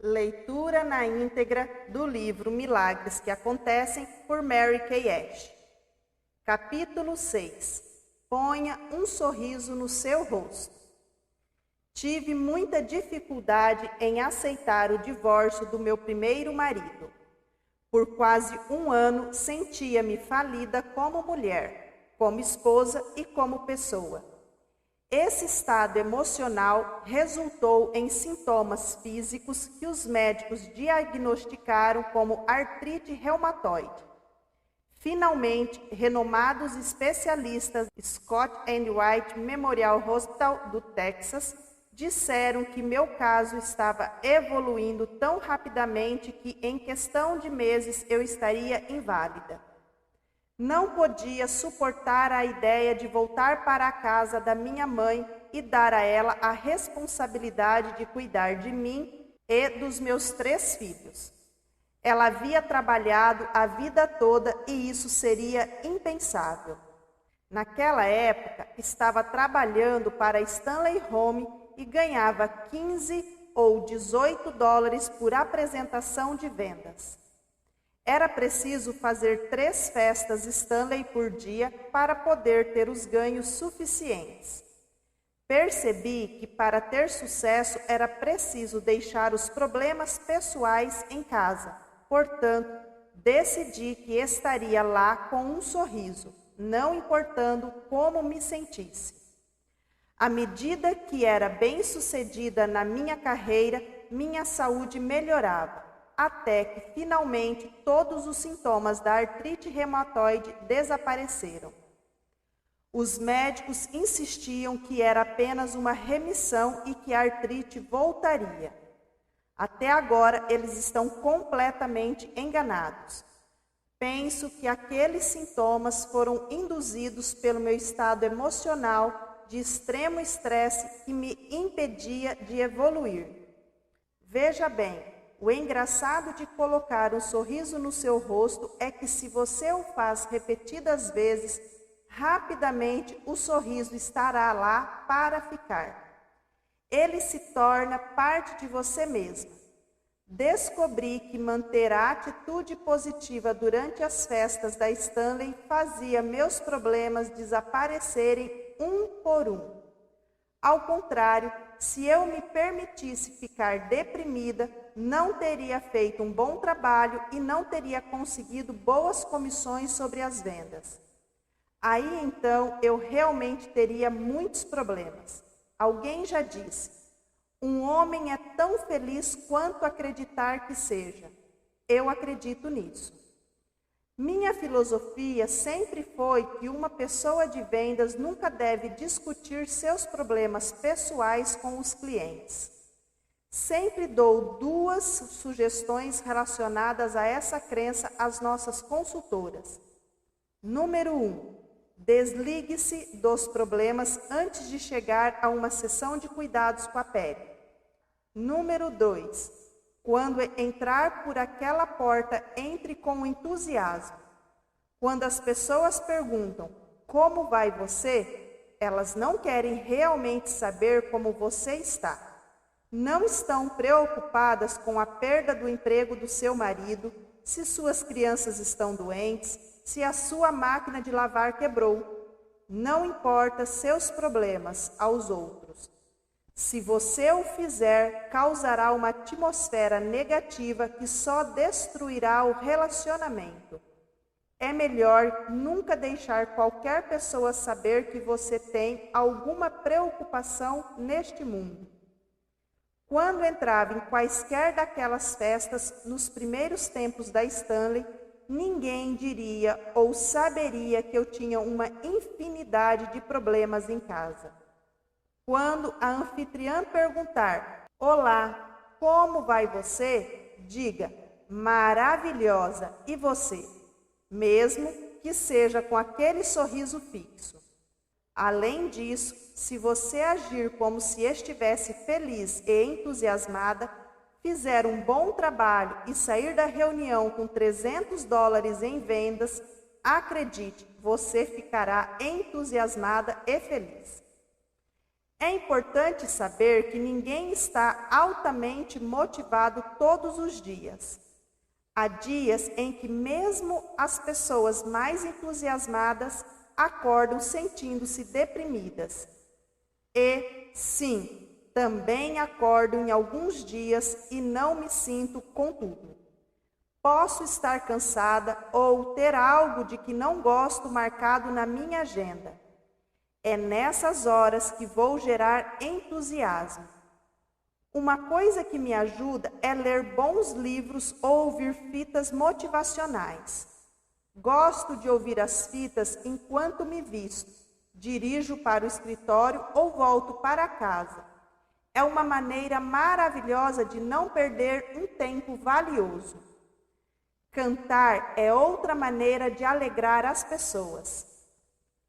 Leitura na íntegra do livro Milagres que Acontecem, por Mary Kay Ash. Capítulo 6. Ponha um sorriso no seu rosto. Tive muita dificuldade em aceitar o divórcio do meu primeiro marido. Por quase um ano sentia-me falida como mulher, como esposa e como pessoa. Esse estado emocional resultou em sintomas físicos que os médicos diagnosticaram como artrite reumatoide. Finalmente, renomados especialistas Scott and White Memorial Hospital do Texas disseram que meu caso estava evoluindo tão rapidamente que em questão de meses eu estaria inválida. Não podia suportar a ideia de voltar para a casa da minha mãe e dar a ela a responsabilidade de cuidar de mim e dos meus 3 filhos. Ela havia trabalhado a vida toda e isso seria impensável. Naquela época, estava trabalhando para Stanley Home e ganhava 15 ou 18 dólares por apresentação de vendas. Era preciso fazer 3 festas Stanley por dia para poder ter os ganhos suficientes. Percebi que para ter sucesso era preciso deixar os problemas pessoais em casa. Portanto, decidi que estaria lá com um sorriso, não importando como me sentisse. À medida que era bem-sucedida na minha carreira, minha saúde melhorava, até que finalmente todos os sintomas da artrite reumatoide desapareceram. Os médicos insistiam que era apenas uma remissão e que a artrite voltaria. Até agora, eles estão completamente enganados. Penso que aqueles sintomas foram induzidos pelo meu estado emocional de extremo estresse que me impedia de evoluir. Veja bem, o engraçado de colocar um sorriso no seu rosto é que se você o faz repetidas vezes, rapidamente o sorriso estará lá para ficar. Ele se torna parte de você mesma. Descobri que manter a atitude positiva durante as festas da Stanley fazia meus problemas desaparecerem um por um. Ao contrário, se eu me permitisse ficar deprimida, não teria feito um bom trabalho e não teria conseguido boas comissões sobre as vendas. Aí então eu realmente teria muitos problemas. Alguém já disse, um homem é tão feliz quanto acreditar que seja. Eu acredito nisso. Minha filosofia sempre foi que uma pessoa de vendas nunca deve discutir seus problemas pessoais com os clientes. Sempre dou 2 sugestões relacionadas a essa crença às nossas consultoras. Número 1. Desligue-se dos problemas antes de chegar a uma sessão de cuidados com a pele. Número 2. Quando entrar por aquela porta, entre com entusiasmo. Quando as pessoas perguntam, como vai você? Elas não querem realmente saber como você está. Não estão preocupadas com a perda do emprego do seu marido, se suas crianças estão doentes, se a sua máquina de lavar quebrou. Não importa seus problemas aos outros. Se você o fizer, causará uma atmosfera negativa que só destruirá o relacionamento. É melhor nunca deixar qualquer pessoa saber que você tem alguma preocupação neste mundo. Quando entrava em quaisquer daquelas festas, nos primeiros tempos da Stanley, ninguém diria ou saberia que eu tinha uma infinidade de problemas em casa. Quando a anfitriã perguntar, olá, como vai você? Diga, maravilhosa, e você? Mesmo que seja com aquele sorriso fixo. Além disso, se você agir como se estivesse feliz e entusiasmada, fizer um bom trabalho e sair da reunião com 300 dólares em vendas, acredite, você ficará entusiasmada e feliz. É importante saber que ninguém está altamente motivado todos os dias. Há dias em que mesmo as pessoas mais entusiasmadas acordam sentindo-se deprimidas. E, sim, também acordo em alguns dias e não me sinto com tudo. Posso estar cansada ou ter algo de que não gosto marcado na minha agenda. É nessas horas que vou gerar entusiasmo. Uma coisa que me ajuda é ler bons livros ou ouvir fitas motivacionais. Gosto de ouvir as fitas enquanto me visto, dirijo para o escritório ou volto para casa. É uma maneira maravilhosa de não perder um tempo valioso. Cantar é outra maneira de alegrar as pessoas.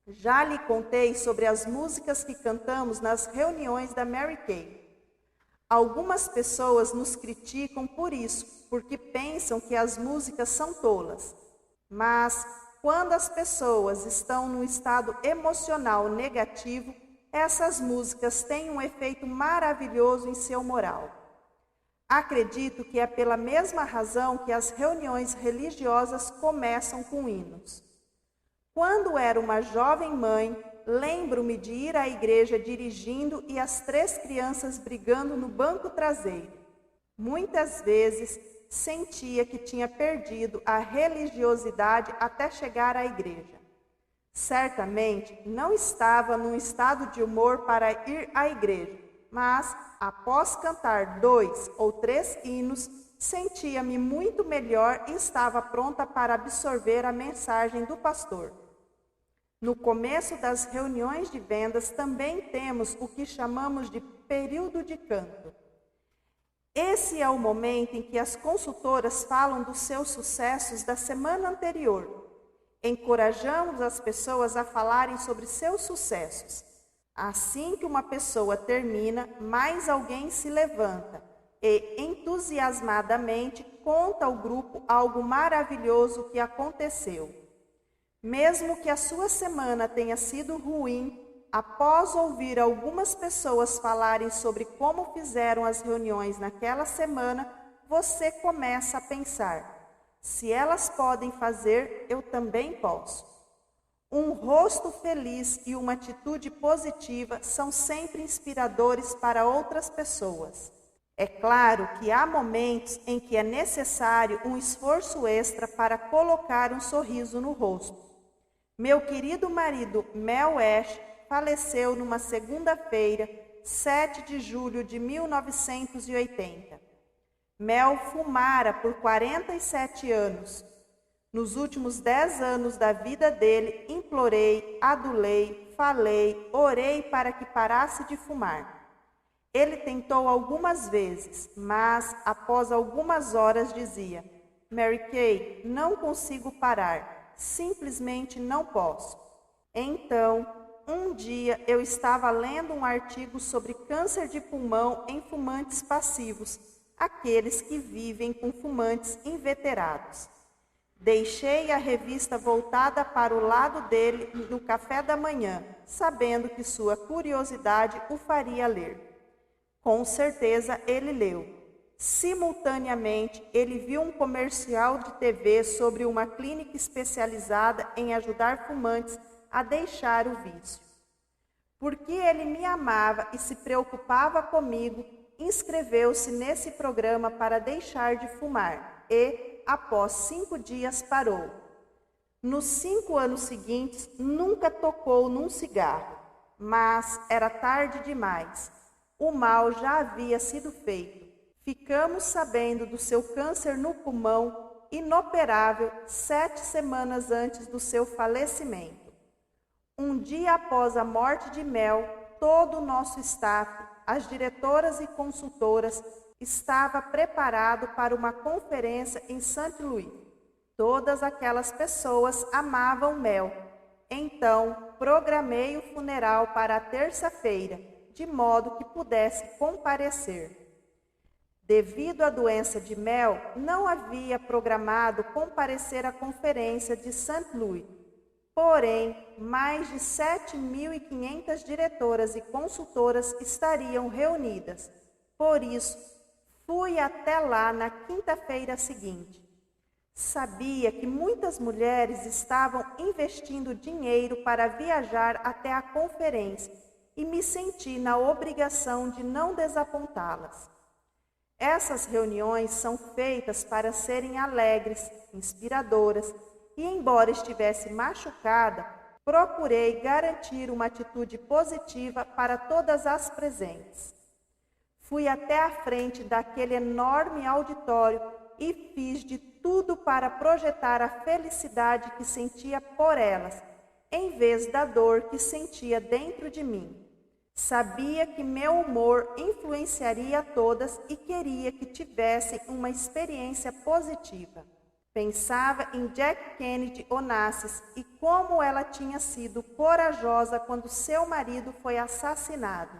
Já lhe contei sobre as músicas que cantamos nas reuniões da Mary Kay. Algumas pessoas nos criticam por isso, porque pensam que as músicas são tolas. Mas, quando as pessoas estão num estado emocional negativo, essas músicas têm um efeito maravilhoso em seu moral. Acredito que é pela mesma razão que as reuniões religiosas começam com hinos. Quando era uma jovem mãe, lembro-me de ir à igreja dirigindo e as 3 crianças brigando no banco traseiro. Muitas vezes sentia que tinha perdido a religiosidade até chegar à igreja. Certamente não estava num estado de humor para ir à igreja, mas após cantar 2 ou 3 hinos, sentia-me muito melhor e estava pronta para absorver a mensagem do pastor. No começo das reuniões de vendas também temos o que chamamos de período de canto. Esse é o momento em que as consultoras falam dos seus sucessos da semana anterior. Encorajamos as pessoas a falarem sobre seus sucessos. Assim que uma pessoa termina, mais alguém se levanta e, entusiasmadamente, conta ao grupo algo maravilhoso que aconteceu. Mesmo que a sua semana tenha sido ruim, após ouvir algumas pessoas falarem sobre como fizeram as reuniões naquela semana, você começa a pensar: se elas podem fazer, eu também posso. Um rosto feliz e uma atitude positiva são sempre inspiradores para outras pessoas. É claro que há momentos em que é necessário um esforço extra para colocar um sorriso no rosto. Meu querido marido Mel Ash faleceu numa segunda-feira, 7 de julho de 1980. Mel fumara por 47 anos. Nos últimos 10 anos da vida dele, implorei, adulei, falei, orei para que parasse de fumar. Ele tentou algumas vezes, mas após algumas horas dizia: Mary Kay, não consigo parar. Simplesmente não posso. Então, um dia eu estava lendo um artigo sobre câncer de pulmão em fumantes passivos, aqueles que vivem com fumantes inveterados. Deixei a revista voltada para o lado dele no café da manhã, sabendo que sua curiosidade o faria ler. Com certeza ele leu. Simultaneamente, ele viu um comercial de TV sobre uma clínica especializada em ajudar fumantes a deixar o vício. Porque ele me amava e se preocupava comigo, inscreveu-se nesse programa para deixar de fumar e, após 5 dias, parou. Nos 5 anos seguintes, nunca tocou num cigarro, mas era tarde demais. O mal já havia sido feito. Ficamos sabendo do seu câncer no pulmão, inoperável, 7 semanas antes do seu falecimento. Um dia após a morte de Mel, todo o nosso staff, as diretoras e consultoras, estava preparado para uma conferência em St. Louis. Todas aquelas pessoas amavam Mel. Então, programei o funeral para a terça-feira, de modo que pudesse comparecer. Devido à doença de Mel, não havia programado comparecer à conferência de St. Louis. Porém, mais de 7.500 diretoras e consultoras estariam reunidas. Por isso, fui até lá na quinta-feira seguinte. Sabia que muitas mulheres estavam investindo dinheiro para viajar até a conferência e me senti na obrigação de não desapontá-las. Essas reuniões são feitas para serem alegres, inspiradoras, e embora estivesse machucada, procurei garantir uma atitude positiva para todas as presentes. Fui até a frente daquele enorme auditório e fiz de tudo para projetar a felicidade que sentia por elas, em vez da dor que sentia dentro de mim. Sabia que meu humor influenciaria todas e queria que tivessem uma experiência positiva. Pensava em Jack Kennedy Onassis e como ela tinha sido corajosa quando seu marido foi assassinado.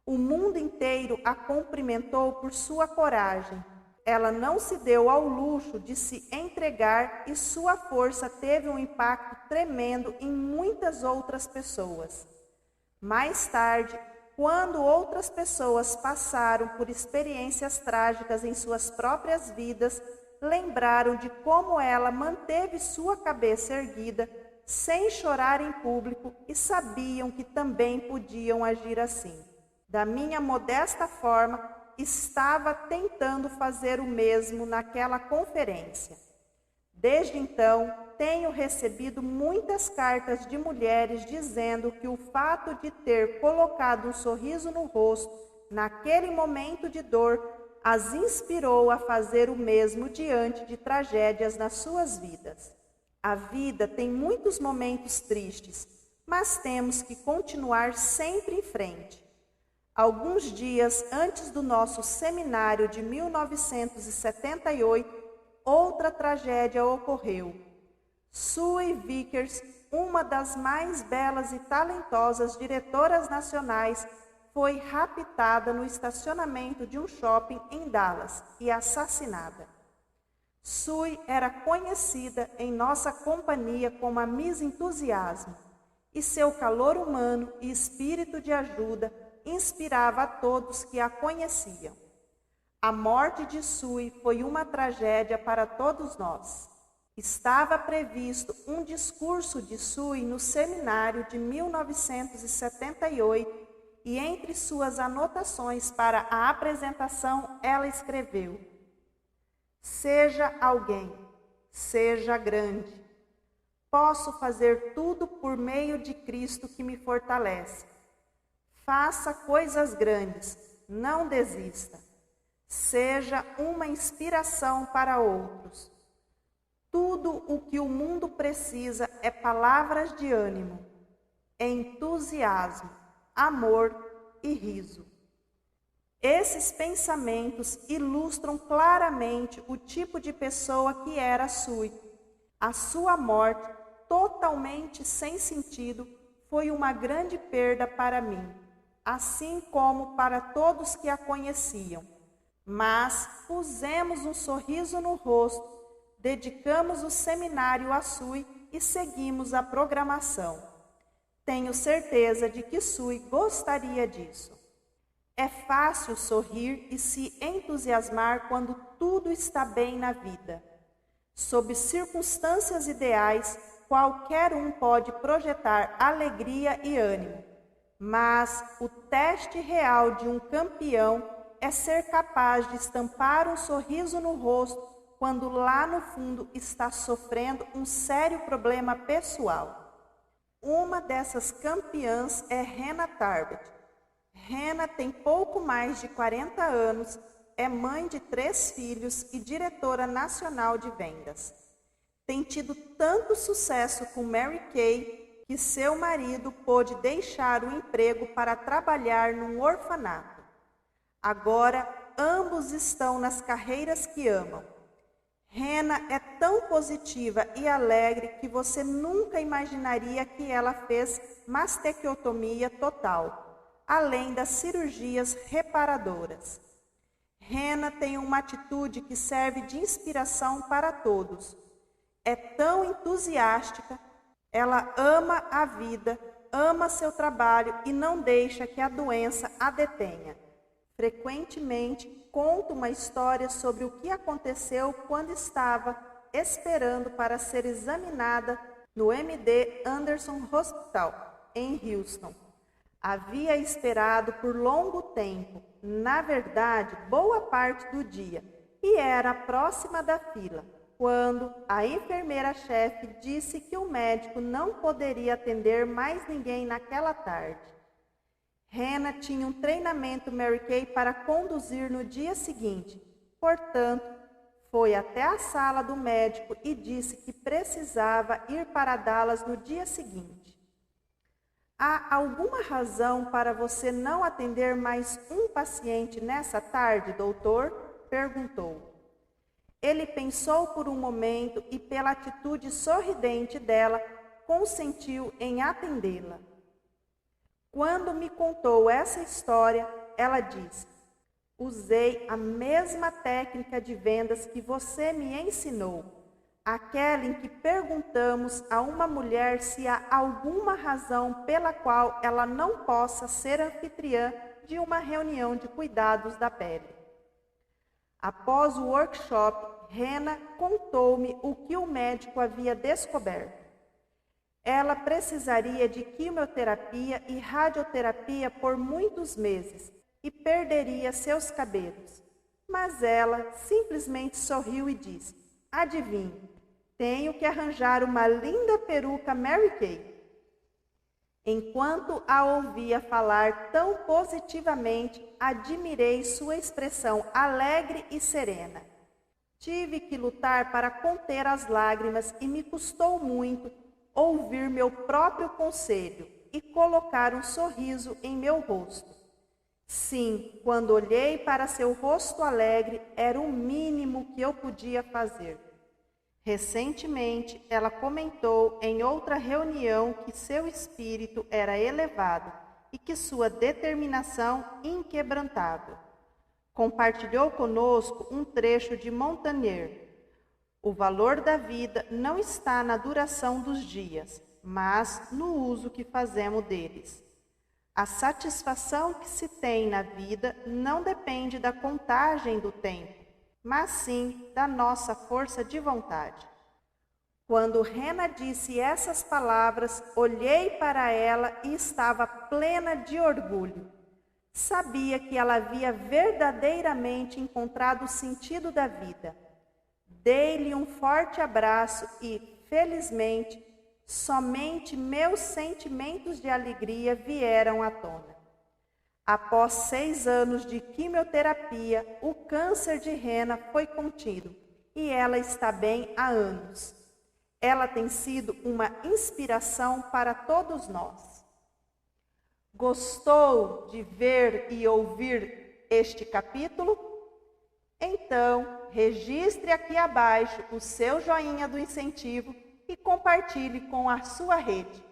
O mundo inteiro a cumprimentou por sua coragem. Ela não se deu ao luxo de se entregar e sua força teve um impacto tremendo em muitas outras pessoas. Mais tarde, quando outras pessoas passaram por experiências trágicas em suas próprias vidas, lembraram de como ela manteve sua cabeça erguida, sem chorar em público, e sabiam que também podiam agir assim. Da minha modesta forma, estava tentando fazer o mesmo naquela conferência. Desde então, tenho recebido muitas cartas de mulheres dizendo que o fato de ter colocado um sorriso no rosto naquele momento de dor as inspirou a fazer o mesmo diante de tragédias nas suas vidas. A vida tem muitos momentos tristes, mas temos que continuar sempre em frente. Alguns dias antes do nosso seminário de 1978, outra tragédia ocorreu. Sue Vickers, uma das mais belas e talentosas diretoras nacionais, foi raptada no estacionamento de um shopping em Dallas e assassinada. Sue era conhecida em nossa companhia como a Miss Entusiasmo, e seu calor humano e espírito de ajuda inspirava a todos que a conheciam. A morte de Sue foi uma tragédia para todos nós. Estava previsto um discurso de Sue no seminário de 1978 e entre suas anotações para a apresentação ela escreveu: "Seja alguém, seja grande. Posso fazer tudo por meio de Cristo que me fortalece. Faça coisas grandes, não desista. Seja uma inspiração para outros. Tudo o que o mundo precisa é palavras de ânimo, entusiasmo, amor e riso." Esses pensamentos ilustram claramente o tipo de pessoa que era Sue. A sua morte, totalmente sem sentido, foi uma grande perda para mim, assim como para todos que a conheciam. Mas pusemos um sorriso no rosto, dedicamos o seminário a Sue e seguimos a programação. Tenho certeza de que Sue gostaria disso. É fácil sorrir e se entusiasmar quando tudo está bem na vida. Sob circunstâncias ideais, qualquer um pode projetar alegria e ânimo, mas o teste real de um campeão é ser capaz de estampar um sorriso no rosto quando lá no fundo está sofrendo um sério problema pessoal. Uma dessas campeãs é Hannah Tarbert. Hannah tem pouco mais de 40 anos, é mãe de 3 filhos e diretora nacional de vendas. Tem tido tanto sucesso com Mary Kay que seu marido pôde deixar o emprego para trabalhar num orfanato. Agora, ambos estão nas carreiras que amam. Hannah é tão positiva e alegre que você nunca imaginaria que ela fez mastectomia total, além das cirurgias reparadoras. Hannah tem uma atitude que serve de inspiração para todos. É tão entusiástica Ela ama a vida, ama seu trabalho e não deixa que a doença a detenha. Frequentemente, conta uma história sobre o que aconteceu quando estava esperando para ser examinada no MD Anderson Hospital, em Houston. Havia esperado por longo tempo, na verdade, boa parte do dia, e era próxima da fila, quando a enfermeira-chefe disse que o médico não poderia atender mais ninguém naquela tarde. Hannah tinha um treinamento Mary Kay para conduzir no dia seguinte, portanto, foi até a sala do médico e disse que precisava ir para Dallas no dia seguinte. Há alguma razão para você não atender mais um paciente nessa tarde, doutor? Perguntou. Ele pensou por um momento e, pela atitude sorridente dela, consentiu em atendê-la. Quando me contou essa história, ela disse: usei a mesma técnica de vendas que você me ensinou, aquela em que perguntamos a uma mulher se há alguma razão pela qual ela não possa ser anfitriã de uma reunião de cuidados da pele. Após o workshop, Hannah contou-me o que o médico havia descoberto. Ela precisaria de quimioterapia e radioterapia por muitos meses e perderia seus cabelos. Mas ela simplesmente sorriu e disse: adivinhe, tenho que arranjar uma linda peruca Mary Kay. Enquanto a ouvia falar tão positivamente, admirei sua expressão alegre e serena. Tive que lutar para conter as lágrimas e me custou muito ouvir meu próprio conselho e colocar um sorriso em meu rosto. Sim, quando olhei para seu rosto alegre, era o mínimo que eu podia fazer. Recentemente, ela comentou em outra reunião que seu espírito era elevado e que sua determinação inquebrantável. Compartilhou conosco um trecho de Montaigne. O valor da vida não está na duração dos dias, mas no uso que fazemos deles. A satisfação que se tem na vida não depende da contagem do tempo, mas sim da nossa força de vontade. Quando Hannah disse essas palavras, olhei para ela e estava plena de orgulho. Sabia que ela havia verdadeiramente encontrado o sentido da vida. Dei-lhe um forte abraço e, felizmente, somente meus sentimentos de alegria vieram à tona. Após 6 anos de quimioterapia, o câncer de Hannah foi contido e ela está bem há anos. Ela tem sido uma inspiração para todos nós. Gostou de ver e ouvir este capítulo? Então, registre aqui abaixo o seu joinha do incentivo e compartilhe com a sua rede.